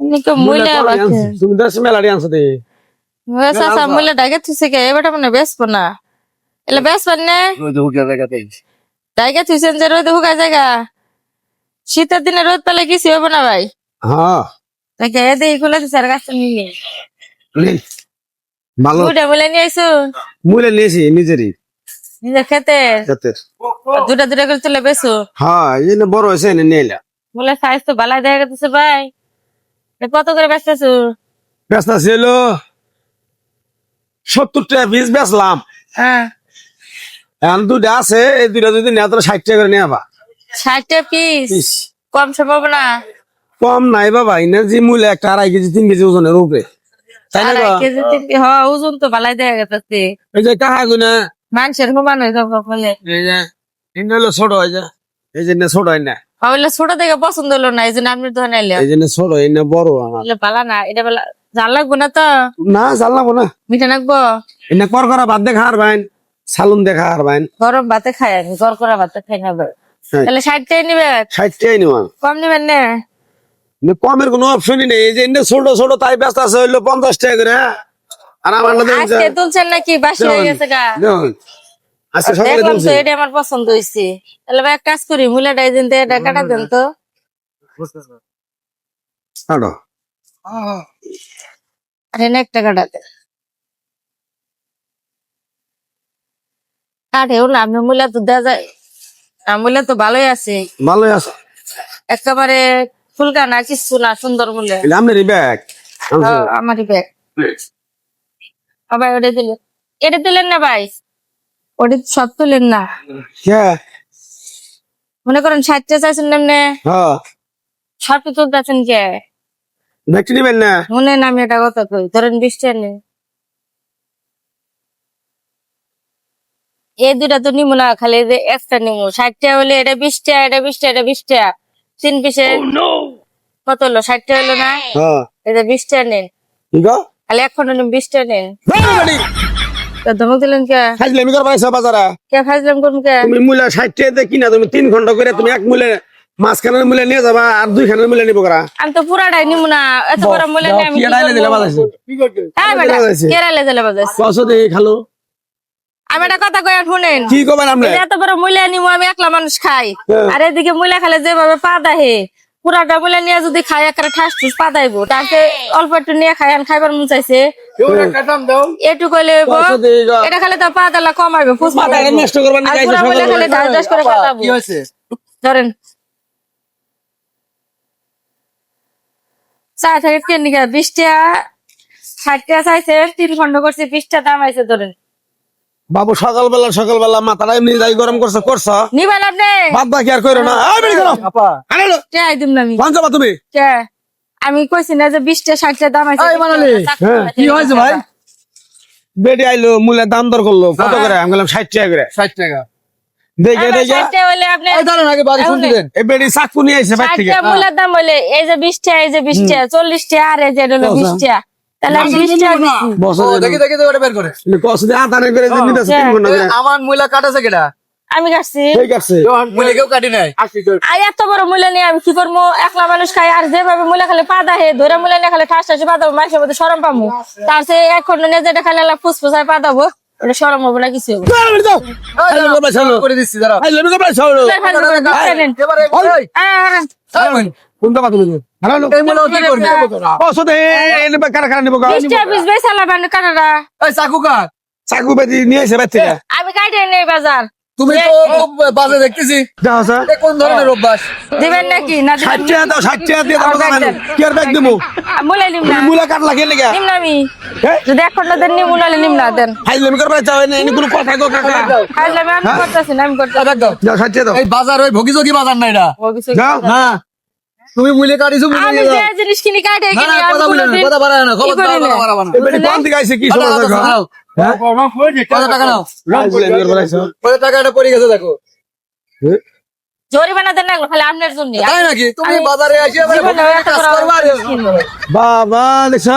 নিকো মুইলা বাকে তুমি 10 মেলাড়ি আনছো দে সাসা মুইলা ডাইগা থুইছে কে এবারটা মানে বেসবো না এলে বেসবেন না রোদ হুকা জায়গাতে ডাইগা থুইছেন যে রোদ হুকা জায়গা শীতের দিনে রোদ পেলে কিছু হবে না ভাই হ্যাঁ দেখে এ দেই খুলে দিছে আর গাছ নিয়ে ভালো দুইটা মুইলা নিয়ে আইছো মুলে নিয়েছি নিজেরই নিজের খেতে খেতে দুটা দুটা করে তুলে বেসো হ্যাঁ এই যে বড় হয়েছে এনে নিয়ে মুলা সাইজ তো ভালো দেখা গেছে ভাই কত করে বেচতেছো ব্যস্ত ছিল 70 টাকা পিস বেচলাম হ্যাঁ এখন দুটা আছে এই দুটা যদি নেওয়া তাহলে 60 টাকা করে নেওয়া 60 টাকা পিস ইস, কম সম্ভব না কম নাই বাবা এনার্জি মূল্য একটা 2.5 কেজি 3 কেজি ওজনের উপরে তাই না গো? কেজি হ্যাঁ ওজন তো ভালো দেখা গেছে এই যে কাহা গুনা মানুষের সমান হয়ে যাবে বলে এই যে ইন্না হলো ছোট হয় যে এই যে ছোট হয় না ওইলে ছোট দেখে পছন্দ হলো না এই জন্য আপনি ধরে নিলে এই যে ছোট এই না বড় আমার ভালো না এটা বেলা জাল লাগবো না তো না জানলাম না মিঠা নাকবো এনে কর করা ভাত দেখা আর বাইন সালুন দেখা আর বাইন গরম ভাতে খাই আমি গর করা ভাতে খাই না ভাই হ্যাঁ। তাহলে 60 টাকা নিবে 60 টাকাই নেওয়া কম নিবেন না কমের কোনো অপশনই নেই এই যে এনে ছোট ছোট তাই ব্যস্ত আছে হইলো 50 টাকা করে আর আমার আজকে তুলছেন নাকি বাসি হয়ে গেছে গা আজকে সকালে দেখলাম তো তুলছি এটা আমার পছন্দ হয়েছে তাহলে ভাই এক কাজ করি মুলা ডাইজেন দিয়ে এটা কাটা দেন তো আড়ো আরে না একটা কাটা দেন কাটেও না আপনি মুলা তো দেওয়া যায় মুলা তো ভালোই আছে ভালোই আছে একেবারে ফুলকা না কিছু না সুন্দর মূল্যে এটা আপনারই ব্যাগ আমারই ব্যাগ আবার ওটা দিলেন এটা দিলেন না ভাই ওটা সব তুলেন না হ্যাঁ মনে করেন 60 টাকা চাইছেন না হ্যাঁ সব তো তুলতেছেন কে দেখতে নিবেন না মনে না আমি এটা কথা কই ধরেন 20 টাকা নেই এই দুটা তো নিবো না খালি এই যে একটা নিবো 60 টাকা হলে এটা 20 টাকা এটা 20 টাকা এটা 20 টাকা 3 পিসে কত হলো 60 টাকা হলো না হ্যাঁ এটা 20 টাকা নেন ঠিক আছে খালি এখন 20 টাকা নেন তো ধমক দিলেন কে খাইলে আমি করবা এসে বাজারে কে ফাইজলাম করুন কে তুমি মূল্য 60 টাকা দিয়ে কিনা তুমি 3 ঘন্টা করে তুমি এক মূল্যে মাঝখানের মূল্যে নিয়ে যাবা আর 2 খানের মূল্যে নিব করা আমি তো পুরাটাই নিবো না এত বড় মূল্য নেই আমি কি ডাইলে দিলে বাজাইছে কি করতে হ্যাঁ বেটা কেরালে দিলে বাজাইছে কসো দে খালো আমি একটা কথা কই আর শুনেন কি কবেন আপনি এই যে এত বড় মূল্য নিবো আমি একলা মানুষ খাই হ্যাঁ। আর এদিকে মূল্য খালে যেভাবে পা দাহে পুরাটা মূল্য নিয়ে যদি খাই একটা ঠাস ঠুস পা দাইবো তাকে অল্প একটু নিয়ে খাই আর খাইবার মন চাইছে একটু কইলে কসো দে এটা খালে তো পা দালা কমাইবে ফুসফা মাথা নষ্ট করবেন না আর গাইছে পুরা মূল্য খালে ঢাস ঢাস করে পাতাবো কি হয়েছে ধরেন চা থেকে কেন 20 টাকা 60 টাকা চাইছে 3 খন্ড করছে 20 টাকা দাম আইছে ধরেন বাবু সকালবেলা মাথাটা এমনি যাই গরম করছ নিবেন আপনি বাদ বাকি আর কইরো না এই বেরি করো আপা আরে লো কে দিম না আমি কোন যাবা তুমি কে আমি কইছি না যে 20 টাকা 60 টাকা দাম আইছে এই মানালি, হ্যাঁ, কি হয়েছে ভাই বেডি আইলো মূল্যের দাম দর করলো কত করে আমি বললাম 60 টাকা করে 60 টাকা দেখে আমার দেখে 60 টাকা হইলে আপনি এই দাঁড়ান আগে বাড়ি শুনতে দেন এই বেডি চাকু নিয়ে আইছে বাইরে 60 থেকে টাকা মূল্যের দাম হইলে এই যে 20 টাকা এই যে 20 টাকা 40 টাকা আর এই যে হলো 20 টাকা তাহলে আমি 20 টাকা দিছি বস ও দেখি দেখি ওটা বের করে কস দিয়ে আদানে করে যে নিতেছে 3 ঘন্টা করে আমার মহিলা কাটাছে কেডা আমি কাটছি ঠিক আছে মহিলা কেউ কাটি নাই আর এত বড় মূল্য নিয়ে আমি কি করবো একলা মানুষ খাই আর যেভাবে মূল্য খালে পা দাহে ধরে মূল্য নিয়ে খালে ঠাস ঠাসে পা দাবো মানুষের মধ্যে সরম পাবো তার সে এক খন্ড নিয়ে যেটা খালে ফুসফুসায় পা দাবো ওটা সরম হবো না কিছু হবো করে দিচ্ছি দাঁড়াও আই লবি কবে ছাড়ো এবারে কোনটা বাদ তুমি হ্যালো এই মহিলা কি করবে কস দে এনে কারখানা নিব গা 20 টাকা পিস বেচালাম কানাডা এই চাকু কাট চাকু বেদি নিয়ে আইছে বাইরে থেকে আমি কাটে নেই বাজার তুমি তো বাজে দেখতেছি যাও স্যার এ কোন ধরনের অভ্যাস দিবেন নাকি না 60 টাকা দাও 60 টাকা দিয়ে দাও কি আর ব্যাগ দিমু মূল্য নিম না মূলা কাট লাগে লাগা নিম না আমি হ্যাঁ যদি এক খন্ড দেন নিম নাহলে নিম না দেন আই লবি করবে চাও এনে এনে কোনো কথা গো কাকা আসলে আমি করতেছি না আমি করতেছি দাও দাও যাও 60 টাকা দাও এই বাজার ওই ভগিজগি বাজার না এটা ও কিছু যাও না তুমি মূল্য কাটিছো মূল্য আমি নিয়ে যে যাও জিনিস কিনি কাটে না কিনি না আমি কথা বলেন কোনোদিন কথা বাড়ায় না খবর কি করি দাও না? কথা বাড়াবো না এই বেটি কোন দিকে আইছে কি দাও, সমস্যা দাও, দাও, হ্যাঁ কত টাকা নাও রাজ বলে নিয়ে বলাইছো কত টাকাটা পড়ে গেছে দেখো জরিমানা দেন না খালি আপনার জন্য তাই নাকি তুমি আমি- বাজারে এসে জীবনে এত কাজ বড় করবা আর কিনবো। বাবা দেখছ